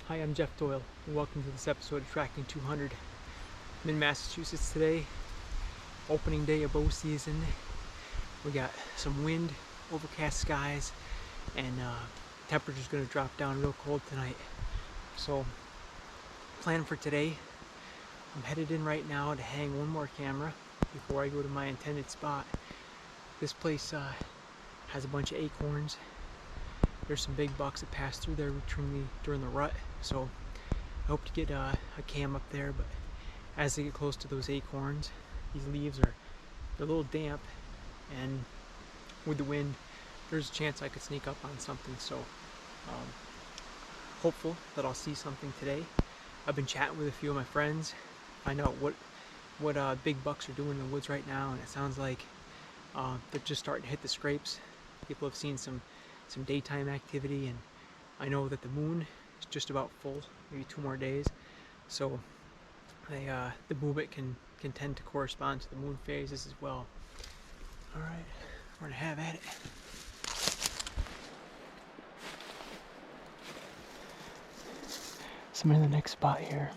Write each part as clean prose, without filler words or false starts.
Hi, I'm Jeff Doyle, and welcome to this episode of Tracking 200. I'm in Massachusetts today, opening day of bow season. We got some wind, overcast skies, and temperature's going to drop down real cold tonight. So, plan for today, I'm headed in right now to hang one more camera before I go to my intended spot. This place has a bunch of acorns. There's some big bucks that pass through there during the rut, so I hope to get a cam up there. But as they get close to those acorns, these leaves they're a little damp, and with the wind, there's a chance I could sneak up on something. So hopeful that I'll see something today. I've been chatting with a few of my friends, find out what big bucks are doing in the woods right now, and it sounds like they're just starting to hit the scrapes. People have seen some daytime activity, and I know that the moon is just about full, maybe 2 more days, so the movement can tend to correspond to the moon phases as well. Alright, we're gonna have at it. So I'm in the next spot here.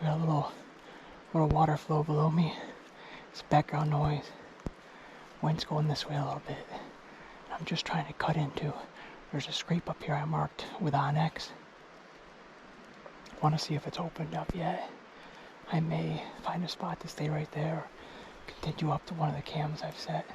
I got a little water flow below me. It's background noise. Wind's going this way a little bit. I'm just trying to cut into. There's a scrape up here I marked with Onyx. Want to see if it's opened up yet. I may find a spot to stay right there, or continue up to one of the cams I've set.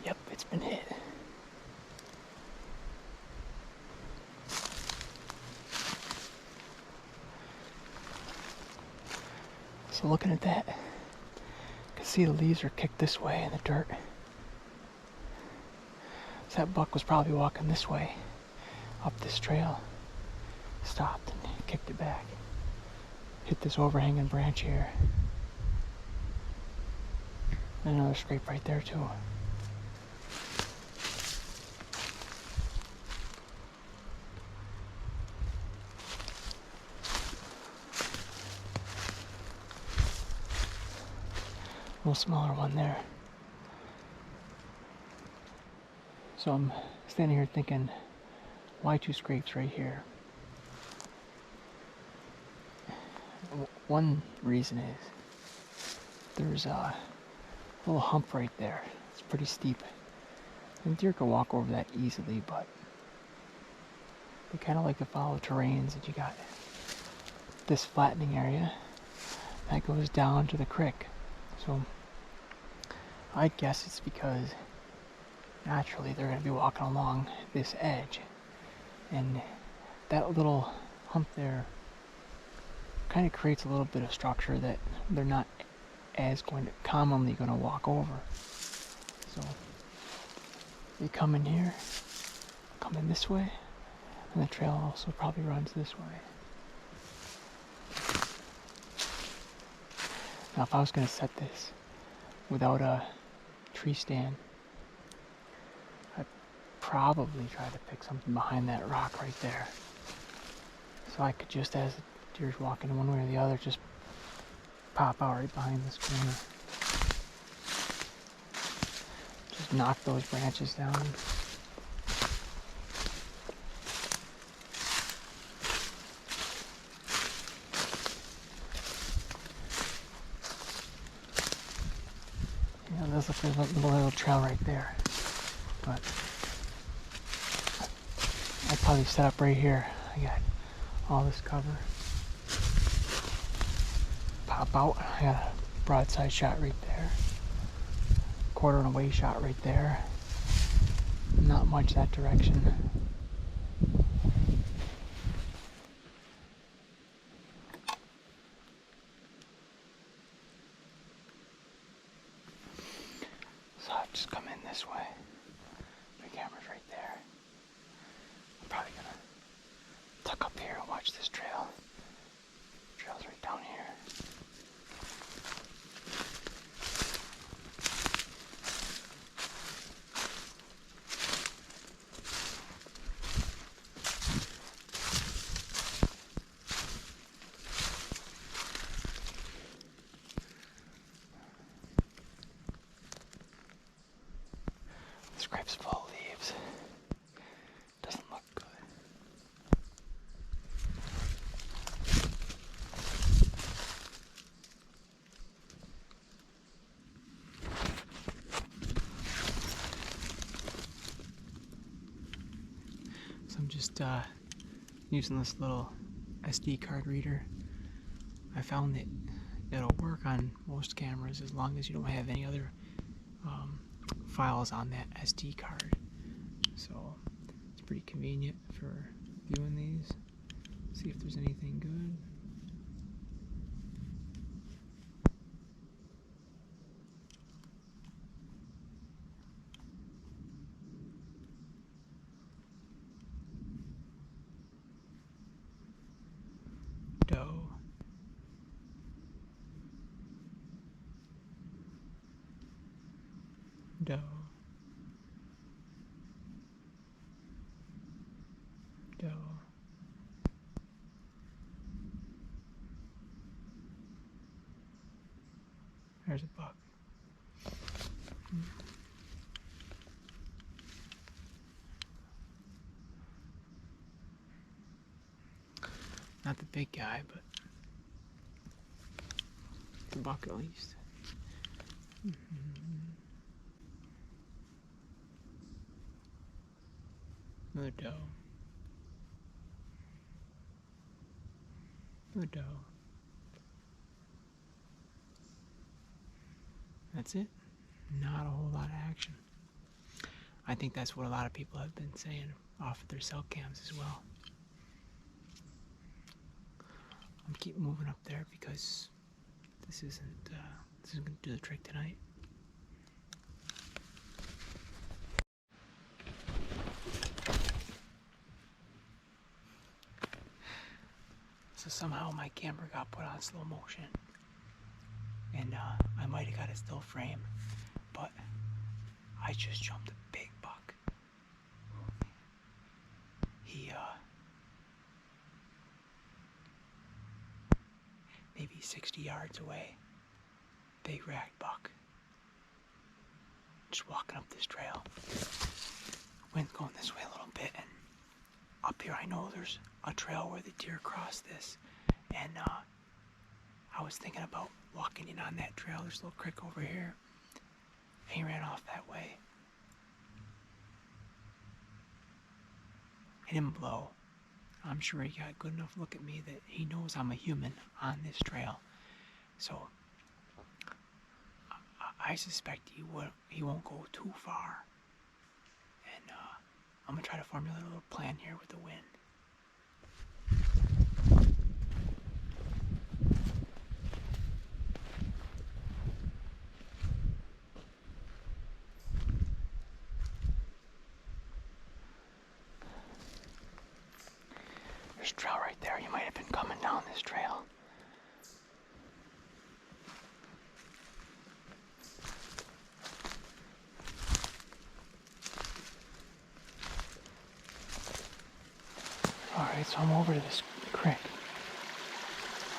Yep, it's been hit. So looking at that, you can see the leaves are kicked this way in the dirt. So that buck was probably walking this way, up this trail, stopped and kicked it back. Hit this overhanging branch here. And another scrape right there too. A little smaller one there. So I'm standing here thinking, why 2 scrapes right here? One reason is there's a little hump right there. It's pretty steep. And deer can walk over that easily, but they kind of like to follow terrains. And you got this flattening area that goes down to the creek. So I guess it's because naturally they're going to be walking along this edge, and that little hump there kind of creates a little bit of structure that they're not as commonly going to walk over. So they come in here, come in this way, and the trail also probably runs this way. Now if I was going to set this without a tree stand, I'd probably try to pick something behind that rock right there. So I could just, as the deer's walking one way or the other, just pop out right behind this corner. Just knock those branches down. It does look like a little trail right there, but I'd probably set up right here. I got all this cover. Pop out. I got a broadside shot right there. Quarter and away shot right there. Not much that direction. So I'm just using this little SD card reader. I found that it'll work on most cameras as long as you don't have any other files on that SD card. So it's pretty convenient for viewing these. See if there's anything good. Doe. Doe. Doe. There's a buck. Not the big guy, but the buck at least. Another doe. Another doe. That's it. Not a whole lot of action. I think that's what a lot of people have been saying off of their cell cams as well. I'm keep moving up there because this isn't going to do the trick tonight. So somehow my camera got put on slow motion, and I might have got a still frame, but I just jumped a big buck. He maybe 60 yards away. Big ragged buck. Just walking up this trail. Wind going this way a little bit, and up here I know there's a trail where the deer cross this, and I was thinking about walking in on that trail. There's a little creek over here. He ran off that way. He didn't blow. I'm sure he got a good enough look at me that he knows I'm a human on this trail. So I suspect he won't go too far. And I'm gonna try to formulate a little plan here with the wind. There's a trail right there. You might have been coming down this trail. Alright, so I'm over to this creek.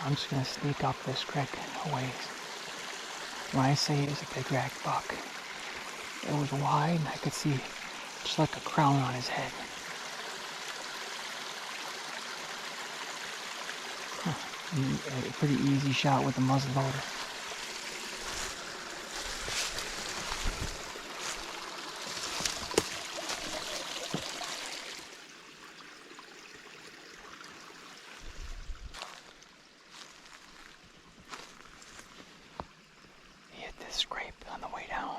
I'm just gonna sneak up this creek a ways. When I say it was a big ragged buck, it was wide and I could see just like a crown on his head. A pretty easy shot with the muzzle loader. He hit this scrape on the way down.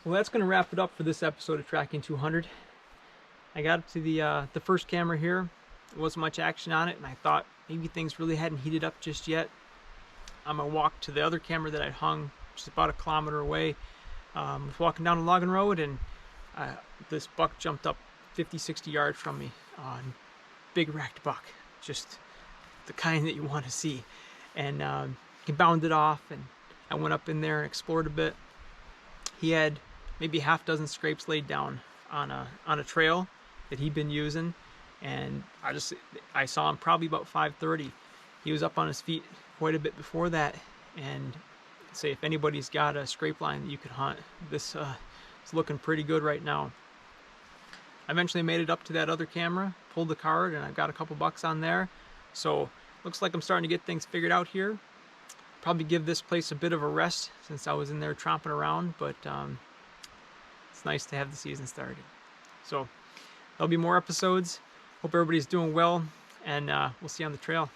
Well, that's going to wrap it up for this episode of Tracking 200. I got up to the first camera here. There wasn't much action on it, and I thought maybe things really hadn't heated up just yet. I'm going to walk to the other camera that I'd hung just about 1 kilometer away. I was walking down a logging road, and this buck jumped up 50, 60 yards from me. Big racked buck, just the kind that you want to see. And he bounded off, and I went up in there and explored a bit. He had maybe half dozen scrapes laid down on a trail that he'd been using, and I saw him probably about 5:30. He was up on his feet quite a bit before that, and say if anybody's got a scrape line that you could hunt, this is looking pretty good right now. I eventually made it up to that other camera, pulled the card, and I've got a couple bucks on there. So looks like I'm starting to get things figured out here. Probably give this place a bit of a rest since I was in there tromping around, but it's nice to have the season started. So there'll be more episodes. Hope everybody's doing well, and we'll see you on the trail.